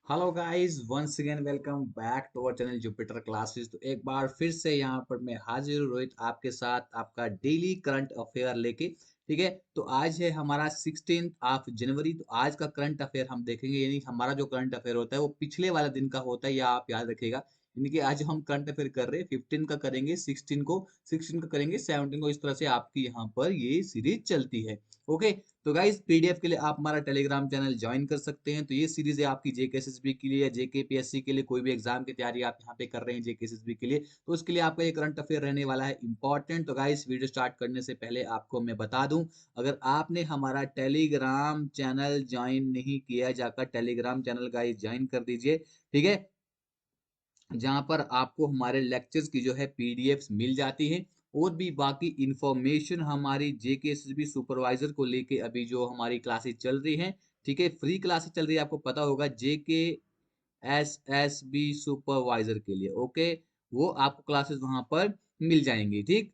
Hello guys, once again welcome back to our channel Jupiter classes. तो एक बार फिर से यहाँ पर मैं हाजिर हूँ रोहित आपके साथ आपका डेली करंट अफेयर लेके। ठीक है, तो आज है हमारा 16 ऑफ जनवरी। तो आज का करंट अफेयर हम देखेंगे, यानी हमारा जो करंट अफेयर होता है वो पिछले वाले दिन का होता है, या आप याद रखिएगा। यानी कि आज हम करंट अफेयर कर रहे हैं 15 का करेंगे, 16 का करेंगे, 17 को। इस तरह से आपकी यहाँ पर ये सीरीज चलती है। ओके, तो गाइज पीडीएफ के लिए आप हमारा टेलीग्राम चैनल ज्वाइन कर सकते हैं। तो ये सीरीज है आपकी जेकेएसएसबी के लिए या जेकेपीएससी के लिए, कोई भी एग्जाम की तैयारी आप यहाँ पे कर रहे हैं जेकेएसएसबी के लिए, तो उसके लिए आपका ये करंट अफेयर रहने वाला है इंपॉर्टेंट। तो गाइज वीडियो स्टार्ट करने से पहले आपको मैं बता दूं, अगर आपने हमारा टेलीग्राम चैनल ज्वाइन नहीं किया, जाकर टेलीग्राम चैनल गाइज ज्वाइन कर दीजिए। ठीक है, जहां पर आपको हमारे लेक्चर्स की जो है पीडीएफ्स मिल जाती है, और भी बाकी इंफॉर्मेशन हमारी जेकेएसएसबी सुपरवाइजर को लेके अभी जो हमारी क्लासेस चल रही हैं। ठीक है, फ्री क्लासेस चल रही है, आपको पता होगा, जेके एसएसबी सुपरवाइजर के लिए। ओके, वो आपको क्लासेस वहां पर मिल जाएंगी। ठीक,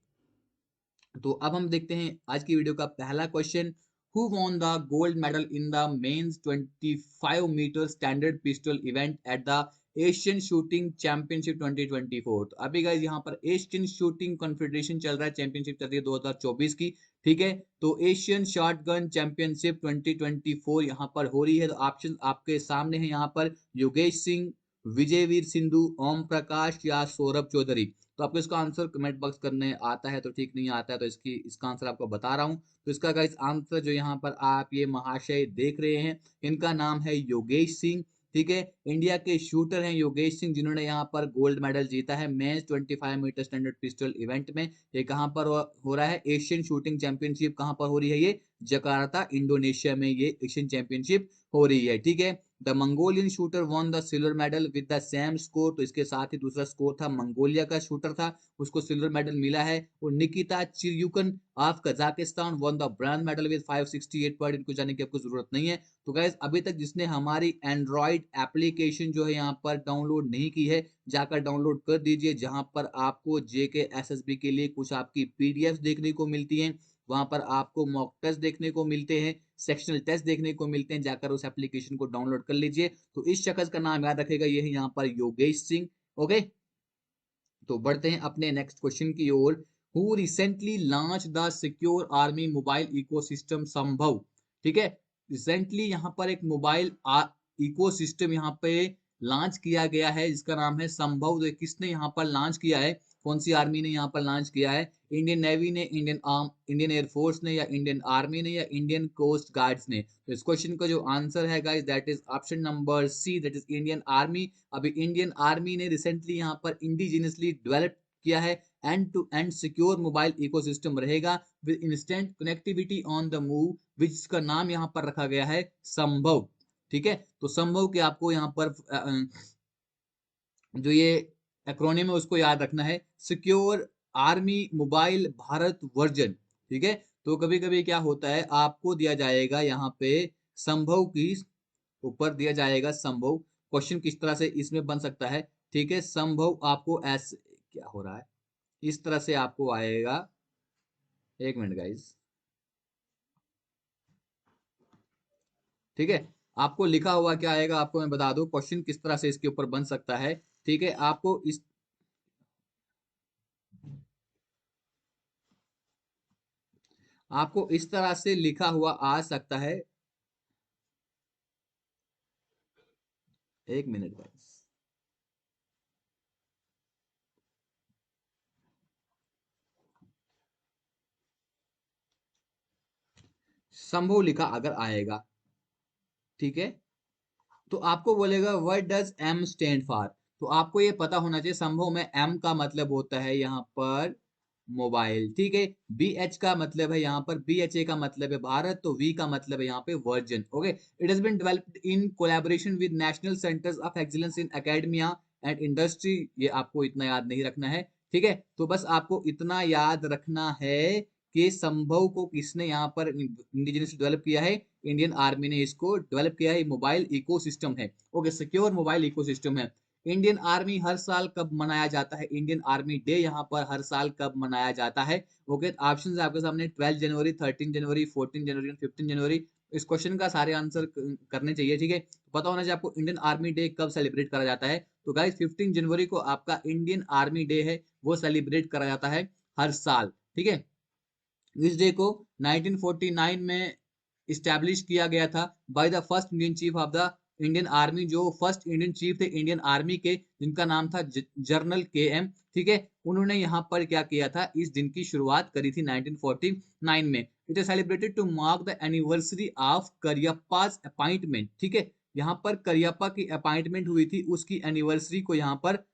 तो अब हम देखते हैं आज की वीडियो का पहला question. Who won the gold medal in the men's 25 metre standard pistol event at the Asian shooting championship 2024। तो अभी गाइस यहाँ पर एशियन शूटिंग कॉन्फेडरेशन चल रहा है, चैंपियनशिप चल रही है 2024 की। ठीक है, तो एशियन शॉटगन चैंपियनशिप 2024 यहाँ पर हो रही है। तो ऑप्शन आपके सामने है यहाँ पर, योगेश सिंह, विजयवीर सिंधु, ओम प्रकाश या सौरभ चौधरी। तो आपको इसका आंसर कमेंट बॉक्स करने आता है तो ठीक, नहीं आता है तो इसका आंसर आपको बता रहा हूं। तो इसका गाइस आंसर जो यहाँ पर आप ये महाशय देख रहे हैं, इनका नाम है योगेश सिंह। ठीक है, इंडिया के शूटर हैं योगेश सिंह, जिन्होंने यहाँ पर गोल्ड मेडल जीता है men's 25 metre standard pistol event में। ये कहाँ पर हो रहा है? एशियन शूटिंग चैंपियनशिप कहाँ पर हो रही है? ये जकार्ता इंडोनेशिया में ये एशियन चैंपियनशिप हो रही है। ठीक है, the Mongolian shooter won the silver medal with the same score. तो इसके साथ ही दूसरा स्कोर था, मंगोलिया का शूटर था, उसको सिल्वर मेडल मिला है। और Nikita Chiryukin of Kazakhstan won the bronze medal with 568 point. इनको जाने की आपको जरूरत नहीं है। तो गाइस अभी तक जिसने हमारी एंड्रॉइड एप्लीकेशन जो है यहाँ पर डाउनलोड नहीं की है, जाकर डाउनलोड कर दीजिए, जहां पर आपको जेके एसएसबी के लिए कुछ आपकी पीडीएफ देखने को मिलती हैं, वहां पर आपको मॉक टेस्ट देखने को मिलते हैं, सेक्शनल टेस्ट देखने को मिलते हैं। जाकर उस एप्लीकेशन को डाउनलोड कर लीजिए। तो इस शख्स का नाम याद रखेगा, ये है यहाँ पर योगेश सिंह। ओके, तो बढ़ते हैं अपने नेक्स्ट क्वेश्चन की ओर। Who recently launched the secure army mobile ecosystem Sambhav. ठीक है, रिसेंटली यहाँ पर एक मोबाइल इकोसिस्टम यहाँ पे लॉन्च किया गया है, जिसका नाम है संभव। तो किसने यहाँ पर लॉन्च किया है? कौन सी आर्मी ने यहाँ पर लॉन्च किया है? इंडियन नेवी ने, इंडियन एयरफोर्स ने, या इंडियन आर्मी ने, या इंडियन कोस्ट गार्ड्स ने? तो इस क्वेश्चन का जो आंसर है guys, that is option number C, that is Indian army. अभी इंडियन आर्मी ने रिसेंटली यहाँ पर इंडिजिनियसली डेवलप किया है end to end secure mobile ecosystem रहेगा with instant connectivity on the move, जिसका नाम यहाँ पर रखा गया है संभव। ठीक है, तो संभव के आपको यहाँ पर जो ये एक्रोनिम है उसको याद रखना है, secure army mobile Bharat version. ठीक है, तो कभी कभी क्या होता है, आपको दिया जाएगा यहाँ पे संभव की ऊपर दिया जाएगा संभव। क्वेश्चन किस तरह से इसमें बन सकता है? ठीक है, संभव आपको ऐसे, क्या हो रहा है, इस तरह से आपको आएगा। एक मिनट गाइज, ठीक है, आपको लिखा हुआ क्या आएगा आपको मैं बता दूं, क्वेश्चन किस तरह से इसके ऊपर बन सकता है। ठीक है, आपको इस तरह से लिखा हुआ आ सकता है। एक मिनट गाइज, संभव लिखा अगर आएगा, ठीक है, तो आपको बोलेगा what does M stand for. तो आपको ये पता होना चाहिए, संभव में एम का मतलब होता है यहाँ पर मोबाइल। ठीक है, बी एच का मतलब है यहाँ पर, बी एच ए का मतलब है भारत, तो वी का मतलब है यहाँ पे version. Okay, it has been developed in collaboration with national centres of excellence in academia and industry. ये आपको इतना याद नहीं रखना है। ठीक है, तो बस आपको इतना याद रखना है कि संभव को किसने यहाँ पर इंडिजिनस डेवलप किया है? इंडियन आर्मी ने इसको डेवलप किया है। मोबाइल इकोसिस्टम है, ओके, सिक्योर मोबाइल इकोसिस्टम है। इंडियन आर्मी हर साल कब मनाया जाता है? इंडियन आर्मी डे यहाँ पर हर साल कब मनाया जाता है? ओके, ऑप्शन आपके सामने 12 जनवरी, 13 जनवरी, 14 जनवरी, 15 जनवरी। इस क्वेश्चन का सारे आंसर करने चाहिए, ठीक है। पता होना चाहिए आपको इंडियन आर्मी डे कब सेलिब्रेट करा जाता है। तो गाइस 15 जनवरी को आपका इंडियन आर्मी डे है, वो सेलिब्रेट करा जाता है हर साल, ठीक है। इस डे को 1949 में इस्टेब्लिश किया गया था by the first Indian chief of the Indian army, जो फर्स्ट इंडियन चीफ थे इंडियन आर्मी के, जिनका नाम था जनरल के एम, ठीक है। उन्होंने यहाँ पर क्या किया था, इस दिन की शुरुआत करी थी 1949 में। It is celebrated to mark the anniversary of Cariappa's appointment, ठीक है। यहाँ पर करियप्पा की अपॉइंटमेंट हुई थी, उसकी एनिवर्सरी को यहाँ पर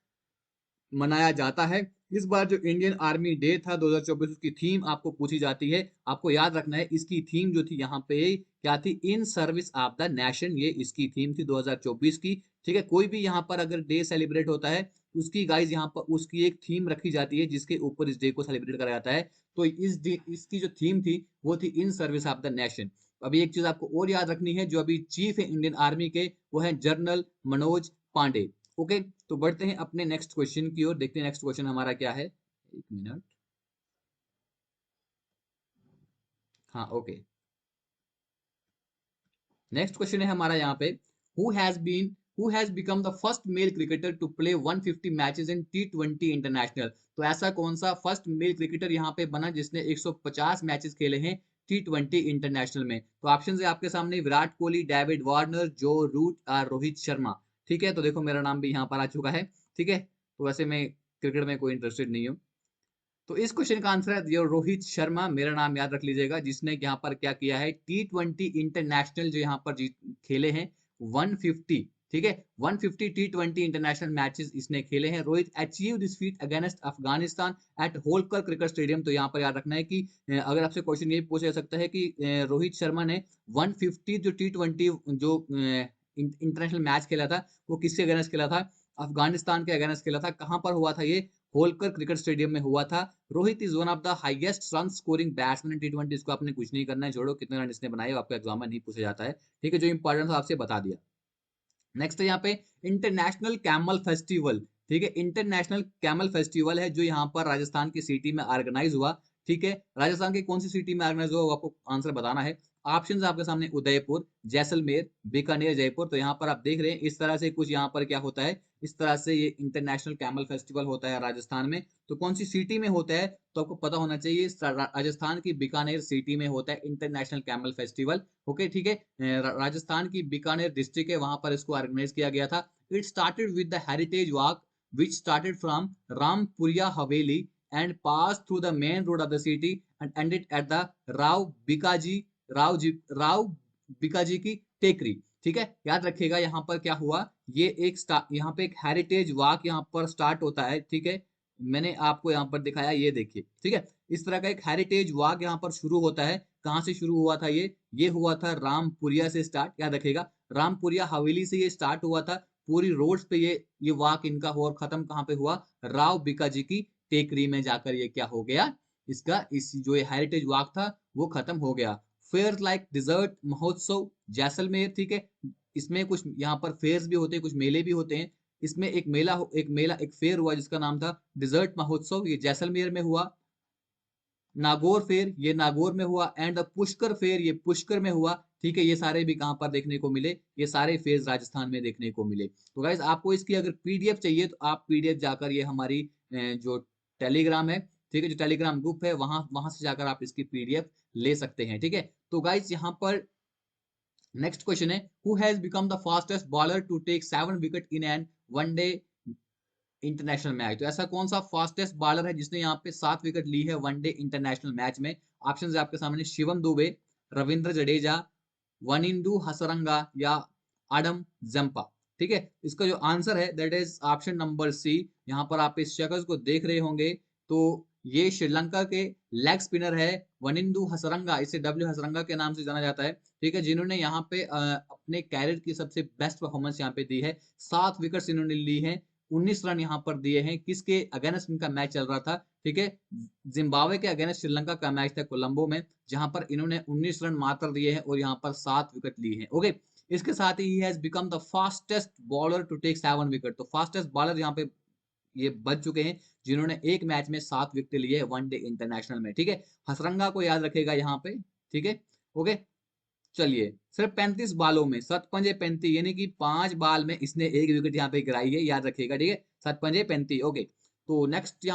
मनाया जाता है। इस बार जो इंडियन आर्मी डे था 2024, उसकी थीम आपको पूछी जाती है। आपको याद रखना है इसकी थीम जो थी यहाँ पे क्या थी, in service of the nation, ये इसकी थीम थी 2024 की, ठीक है। कोई भी यहाँ पर अगर डे सेलिब्रेट होता है, उसकी गाइज यहाँ पर उसकी एक थीम रखी जाती है जिसके ऊपर इस डे को सेलिब्रेट करा जाता है। तो इस डे इसकी जो थीम थी वो थी in service of the nation. अभी एक चीज आपको और याद रखनी है, जो अभी चीफ है इंडियन आर्मी के, वो है जनरल मनोज पांडे। ओके, तो बढ़ते हैं अपने नेक्स्ट क्वेश्चन की ओर, देखते हैं नेक्स्ट क्वेश्चन हमारा क्या है। एक मिनट। हाँ, ओके। नेक्स्ट क्वेश्चन है हमारा यहाँ पे, who has become the first male cricketer to play 150 matches in T20 international. तो ऐसा कौन सा फर्स्ट मेल क्रिकेटर यहाँ पे बना जिसने 150 मैचेस खेले हैं T20 इंटरनेशनल में। तो ऑप्शन है आपके सामने, विराट कोहली, डेविड वार्नर, जो रूट और रोहित शर्मा, ठीक है। तो देखो मेरा नाम भी यहाँ पर आ चुका है, ठीक है। तो वैसे मैं क्रिकेट में कोई इंटरेस्टेड नहीं हूँ। तो इस क्वेश्चन का आंसर है रोहित शर्मा, मेरा नाम याद रख लीजिएगा, जिसने यहाँ पर क्या किया है, T20 इंटरनेशनल जो यहाँ पर खेले हैं 150, ठीक है। 150 T20 इंटरनेशनल मैचेस इसने खेले हैं। Rohit achieve this feat against Afghanistan at Holkar cricket stadium. तो यहाँ पर याद रखना है कि अगर आपसे क्वेश्चन ये पूछा जा सकता है कि रोहित शर्मा ने 150 जो T20 जो इंटरनेशनल मैच खेला था, वो किसके अगेंस्ट खेला था, अफगानिस्तान के अगेंस्ट खेला था। कहां पर हुआ था ये, होलकर क्रिकेट स्टेडियम में हुआ था। Rohit is one of the highest run scoring batsman in T20। इसको आपने कुछ नहीं करना है, छोड़ो कितने रन इसने बनाए आपको एग्जाम में नहीं पूछा जाता है, ठीक है। जो इंपॉर्टेंट था आपसे बता दिया। नेक्स्ट है यहाँ पे इंटरनेशनल कैमल फेस्टिवल, ठीक है। इंटरनेशनल कैमल फेस्टिवल है जो यहाँ पर राजस्थान की सिटी में ऑर्गेनाइज हुआ, ठीक है। राजस्थान की कौन सी सिटी में ऑर्गेनाइज हुआ वो आपको आंसर बताना है। ऑप्शन आपके सामने, उदयपुर, जैसलमेर, बीकानेर, जयपुर। तो यहाँ पर आप देख रहे हैं इस तरह से कुछ यहाँ पर क्या होता है, इस तरह से ये इंटरनेशनल कैमल फेस्टिवल होता है राजस्थान में। तो कौन सी सिटी में होता है, तो आपको पता होना चाहिए, राजस्थान की बीकानेर सिटी में होता है इंटरनेशनल कैमल फेस्टिवल। ओके, ठीक है। राजस्थान की बीकानेर डिस्ट्रिक्ट है, वहां पर इसको ऑर्गेनाइज किया गया था। It started with the heritage walk which started from Rampuria haveli and pass through the main road of the city and ended at the Rao Bikaji Rao Bikaji की टेकरी, ठीक है। याद रखिएगा यहाँ पर क्या हुआ, ये एक यहाँ पे एक हेरिटेज वॉक यहाँ पर स्टार्ट होता है, ठीक है। मैंने आपको यहाँ पर दिखाया, ये देखिए, ठीक है। इस तरह का एक हेरिटेज वॉक यहाँ पर शुरू होता है। कहाँ से शुरू हुआ था ये हुआ था रामपुरिया से स्टार्ट, याद रखेगा, रामपुरिया हवेली से ये स्टार्ट हुआ था। पूरी रोड्स पे ये वॉक इनका हुआ और खत्म कहाँ पे हुआ, राव बिकाजी की टेकरी में जाकर ये क्या हो गया, इसका इस जो ये हेरिटेज वॉक था वो खत्म हो गया। फेयर लाइक डिजर्ट महोत्सव जैसलमेर, ठीक है। इसमें कुछ यहाँ पर फेयर्स भी होते हैं, कुछ मेले भी होते हैं। इसमें एक फेयर हुआ जिसका नाम था डिजर्ट महोत्सव, ये जैसलमेर में हुआ। नागौर फेयर, ये नागौर में हुआ। एंड पुष्कर फेयर, ये पुष्कर में हुआ, ठीक है। ये सारे भी कहां पर देखने को मिले, ये सारे फेयर राजस्थान में देखने को मिले। तो गाइज आपको इसकी अगर पीडीएफ चाहिए तो आप पीडीएफ जाकर, ये हमारी जो टेलीग्राम है, ठीक है, जो टेलीग्राम ग्रुप है, वहां वहां से जाकर आप इसकी पीडीएफ ले सकते हैं, ठीक है। तो गाइज यहाँ पर नेक्स्ट क्वेश्चन है, who has become the fastest bowler to take 7 wicket in an one day international match. तो ऐसा कौन सा फास्टेस्ट बॉलर है जिसने यहाँ पे 7 विकेट ली है वनडे इंटरनेशनल मैच में। ऑप्शन है आपके सामने, शिवम दुबे, रविंद्र जडेजा, वनिंदु हसरंगा या आडम जंपा, ठीक है। इसका जो आंसर है that is option number C. यहाँ पर आप इस शख्स को देख रहे होंगे, तो ये श्रीलंका के लेग स्पिनर है वनिंदु हसरंगा, इसे डब्ल्यू हसरंगा के नाम से जाना जाता है, ठीक है। जिन्होंने यहाँ पे अपने कैरियर की सबसे बेस्ट परफॉर्मेंस यहाँ पे दी है। 7 विकेट्स इन्होंने ली है, 19 रन यहाँ पर दिए हैं। किसके अगेंस्ट इनका मैच चल रहा था, ठीक है, जिम्बाब्वे के अगेंस्ट श्रीलंका का मैच था कोलंबो में, जहां पर इन्होंने 19 रन मात्र दिए हैं और यहाँ पर 7 विकेट लिए हैं। ओके, इसके साथ ही has become the fastest bowler to take 7 wicket. तो फास्टेस्ट बॉलर यहाँ पे ये बच चुके हैं जिन्होंने एक मैच में 7 विकेट लिए वनडे इंटरनेशनल में, ठीक है। हसरंगा को याद रखेगा यहाँ पे, ठीक है। ओके, चलिए सिर्फ 35 बालों में, 7 पंजे 35, यानी कि 5 बाल में इसने एक विकेट यहाँ पे गिराई है, याद रखिएगा, ठीक है, 7 पंजे 35। ओके, तो नेक्स्ट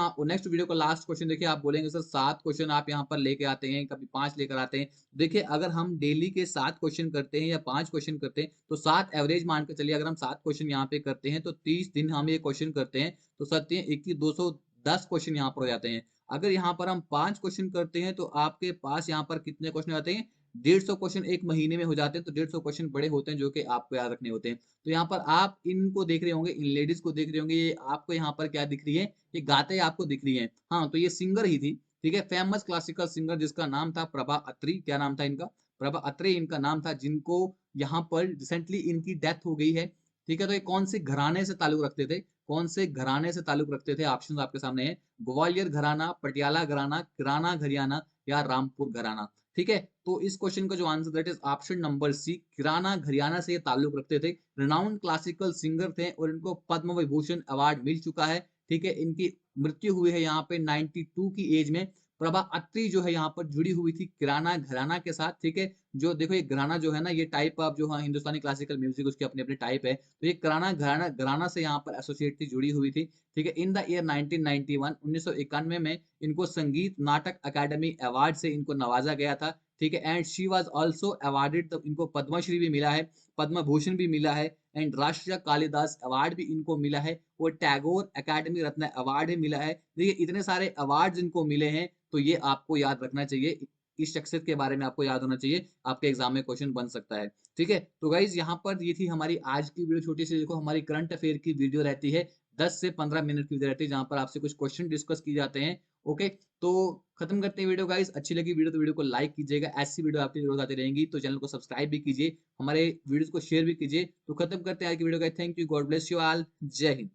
वीडियो का लास्ट क्वेश्चन देखिए, आप बोलेंगे सर 7 क्वेश्चन आप यहाँ पर लेके आते हैं, कभी 5 लेकर आते हैं। देखिए अगर हम डेली के 7 क्वेश्चन करते हैं या 5 क्वेश्चन करते हैं तो 7 एवरेज मान के चलिए, अगर हम 7 क्वेश्चन यहाँ पे करते हैं तो 30 दिन हम ये क्वेश्चन करते हैं तो 7 210 क्वेश्चन यहाँ पर हो जाते हैं। अगर यहाँ पर हम 5 क्वेश्चन करते हैं तो आपके पास यहाँ पर कितने क्वेश्चन आते हैं, 150 क्वेश्चन एक महीने में हो जाते हैं। तो 150 क्वेश्चन बड़े होते हैं जो कि आपको याद रखने होते हैं। तो यहाँ पर आप इनको देख रहे होंगे, इन लेडीज को देख रहे होंगे, ये आपको यहाँ पर क्या दिख रही है, ये गाते आपको दिख रही है। हाँ, तो ये सिंगर ही थी, ठीक है, फेमस क्लासिकल सिंगर जिसका नाम था प्रभा अत्री। क्या नाम था इनका, प्रभा अत्री इनका नाम था, जिनको यहाँ पर रिसेंटली इनकी डेथ हो गई है। ठीक है, तो ये कौन से घराने से ताल्लुक रखते थे, कौन से घराने से ताल्लुक रखते थे, ऑप्शन आपके सामने है, ग्वालियर घराना, पटियाला घराना, किराना घरियाना या रामपुर घराना। ठीक है, तो इस क्वेश्चन का जो answer that is option number C, Kirana gharana से ये ताल्लुक रखते थे। रिनाउंड क्लासिकल सिंगर थे और इनको पद्म विभूषण अवार्ड मिल चुका है। ठीक है, इनकी मृत्यु हुई है यहाँ पे 92 की एज में। प्रभा अत्री जो है यहाँ पर जुड़ी हुई थी किराना घराना के साथ। ठीक है, जो देखो ये घराना जो है ना, ये टाइप ऑफ जो हाँ हिंदुस्तानी क्लासिकल म्यूजिक उसके अपने अपने टाइप है, तो ये किराना घराना घराना से यहाँ पर एसोसिएट थी, जुड़ी हुई थी। ठीक है, इन द ईयर 1991 1991 में इनको संगीत नाटक अकादमी अवार्ड से इनको नवाजा गया था। ठीक है, and she was also awarded, तो इनको पद्मश्री भी मिला है, पद्म भूषण भी मिला है, एंड राष्ट्रीय कालिदास अवार्ड भी इनको मिला है, और टैगोर अकादमी रत्न अवार्ड भी मिला है। देखिए इतने सारे अवार्ड इनको मिले हैं, तो ये आपको याद रखना चाहिए, इस शख्सियत के बारे में आपको याद होना चाहिए, आपके एग्जाम में क्वेश्चन बन सकता है। ठीक है, तो गाइज यहाँ पर ये थी हमारी आज की वीडियो, छोटी सी, देखो हमारी करंट अफेयर की वीडियो रहती है, 10 से 15 मिनट की वीडियो रहती है, जहां पर आपसे कुछ क्वेश्चन डिस्कस किए जाते हैं। ओके, तो खत्म करते हैं वीडियो गाइस। अच्छी लगी वीडियो तो वीडियो को लाइक कीजिएगा, ऐसी वीडियो आपकी रोज आती रहेंगी, तो चैनल को सब्सक्राइब भी कीजिए, हमारे वीडियोस को शेयर भी कीजिए। तो खत्म करते हैं आज की video guys, thank you, God bless you all, जय हिंद।